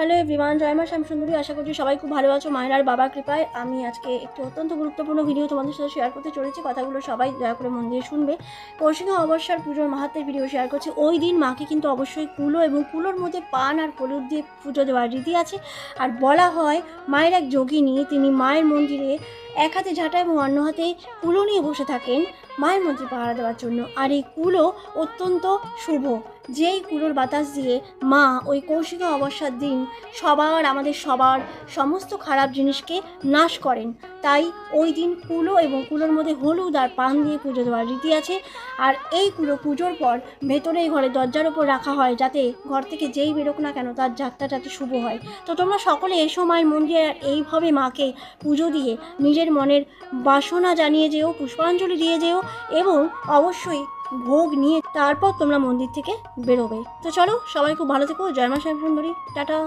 Hello everyone, জয় মা শ্যামসুন্দরী। আশা করছি সবাই খুব ভালো আছো মায়ের আর বাবার কৃপায়। আমি আজকে একটি অত্যন্ত গুরুত্বপূর্ণ ভিডিও তোমাদের সাথে শেয়ার করতে চলেছি। কথাগুলো সবাই দয়া করে মন দিয়ে শুনবে। কৌশিকী অমাবস্যার পুজোর মাহাত্ম্যের ভিডিও শেয়ার করছি। ওই দিন মাকে কিন্তু অবশ্যই কুলো এবং কুলোর মধ্যে পান আর হলুদ দিয়ে পুজো দেওয়ার রীতি আছে। আর বলা হয় মায়ের এক যোগিনী, তিনি মায়ের মন্দিরে এক হাতে ঝাঁটা এবং অন্য হাতে কুলো নিয়ে বসে থাকেন মায়ের মন্দির পাহারা দেওয়ার জন্য। আর এই কুলো অত্যন্ত শুভ, যেই কুলোর বাতাস দিয়ে মা ওই কৌশিকী অমাবস্যার দিন আমাদের সবার সমস্ত খারাপ জিনিসকে নাশ করেন। তাই ওই দিন কুলো এবং কুলোর মধ্যে হলুদ আর পান দিয়ে পুজো দেওয়ার রীতি আছে। আর এই কুলো পুজোর পর ভেতরে ঘরে দরজার ওপর রাখা হয়, যাতে ঘর থেকে যেই বেরোক না কেন তার যাত্রা যাতে শুভ হয়। তো তোমরা সকলে এসো মায়ের মন্দিরে, এইভাবে মাকে পুজো দিয়ে নিজের মনের বাসনা জানিয়ে যেও, পুষ্পাঞ্জলি দিয়ে যেও এবং অবশ্যই ভোগ নিয়ে তারপর তোমরা মন্দির থেকে বেরোবে। তো চলো, সবাই খুব ভালো থেকো। জয় মা শ্যামসুন্দরী। টাটা।